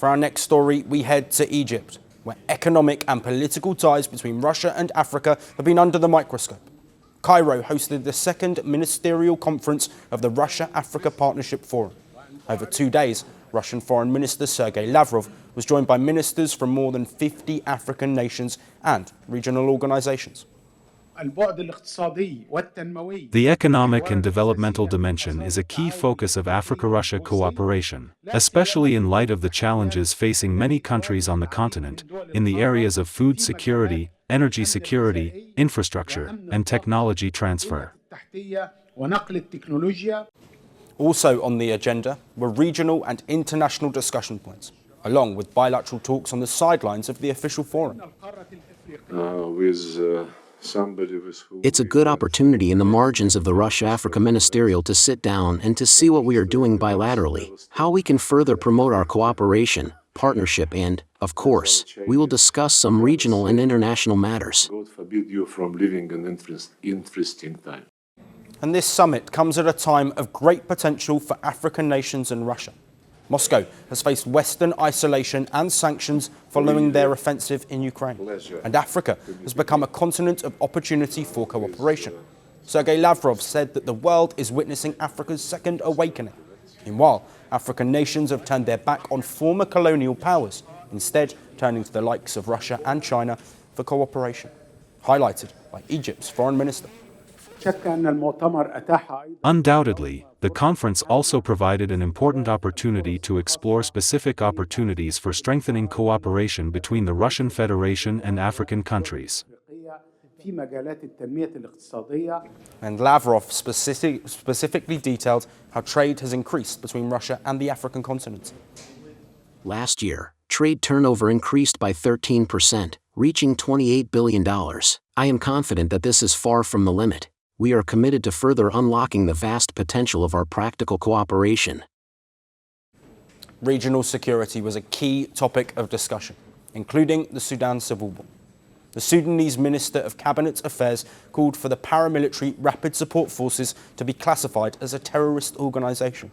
For our next story, we head to Egypt, where economic and political ties between Russia and Africa have been under the microscope. Cairo hosted the second Ministerial Conference of the Russia-Africa Partnership Forum. Over 2 days, Russian Foreign Minister Sergey Lavrov was joined by ministers from more than 50 African nations and regional organizations. The economic and developmental dimension is a key focus of Africa-Russia cooperation, especially in light of the challenges facing many countries on the continent, in the areas of food security, energy security, infrastructure, and technology transfer. Also on the agenda were regional and international discussion points, along with bilateral talks on the sidelines of the official forum. It's a good opportunity in the margins of the Russia-Africa Ministerial to sit down and to see what we are doing bilaterally, how we can further promote our cooperation, partnership, and, of course, we will discuss some regional and international matters. And this summit comes at a time of great potential for African nations and Russia. Moscow has faced Western isolation and sanctions following their offensive in Ukraine. And Africa has become a continent of opportunity for cooperation. Sergey Lavrov said that the world is witnessing Africa's second awakening. Meanwhile, African nations have turned their back on former colonial powers, instead turning to the likes of Russia and China for cooperation, highlighted by Egypt's foreign minister. Undoubtedly, the conference also provided an important opportunity to explore specific opportunities for strengthening cooperation between the Russian Federation and African countries. And Lavrov specifically detailed how trade has increased between Russia and the African continent. Last year, trade turnover increased by 13%, reaching $28 billion. I am confident that this is far from the limit. We are committed to further unlocking the vast potential of our practical cooperation. Regional security was a key topic of discussion, including the Sudan civil war. The Sudanese Minister of Cabinet Affairs called for the paramilitary Rapid Support Forces to be classified as a terrorist organization.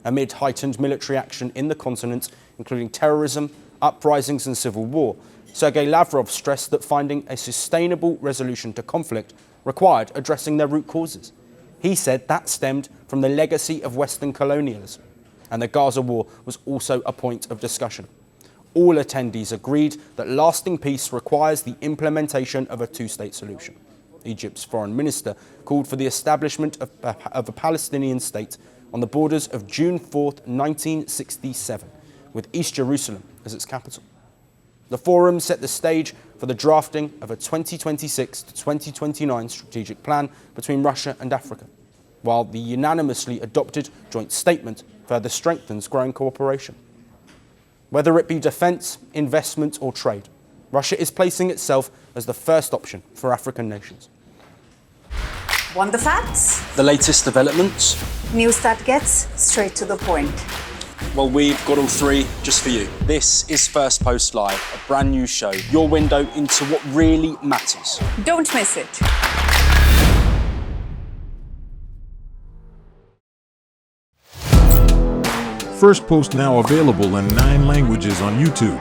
Amid heightened military action in the continent, including terrorism, uprisings and civil war, Sergey Lavrov stressed that finding a sustainable resolution to conflict required addressing their root causes. He said that stemmed from the legacy of Western colonialism, and the Gaza war was also a point of discussion. All attendees agreed that lasting peace requires the implementation of a two-state solution. Egypt's foreign minister called for the establishment of a Palestinian state on the borders of June 4, 1967, with East Jerusalem as its capital. The forum set the stage for the drafting of a 2026 to 2029 strategic plan between Russia and Africa, while the unanimously adopted joint statement further strengthens growing cooperation. Whether it be defence, investment or trade, Russia is placing itself as the first option for African nations. Want the facts? The latest developments? News that gets straight to the point. Well, we've got all three just for you. This is Firstpost Live, a brand new show, your window into what really matters. Don't miss it. Firstpost now available in 9 languages on YouTube.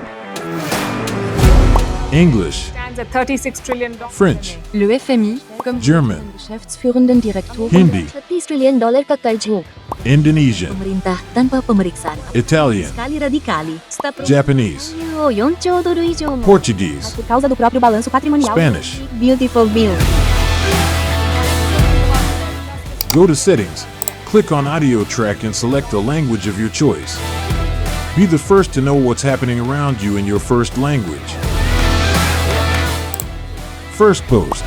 English, Stands at $36 trillion. French, Le FMI, comme German, Geschäftsführenden Direktor Hindi, $30 trillion ka-charge ho. Indonesian, Pemerintah tanpa pemeriksaan. Italian, Sekali radikali. Japanese, 4 dolar euro mo. Portuguese, Por causa do próprio balanço patrimonial. Spanish. Beautiful bill. Go to Settings, click on Audio Track and select a language of your choice. Be the first to know what's happening around you in your first language. Firstpost.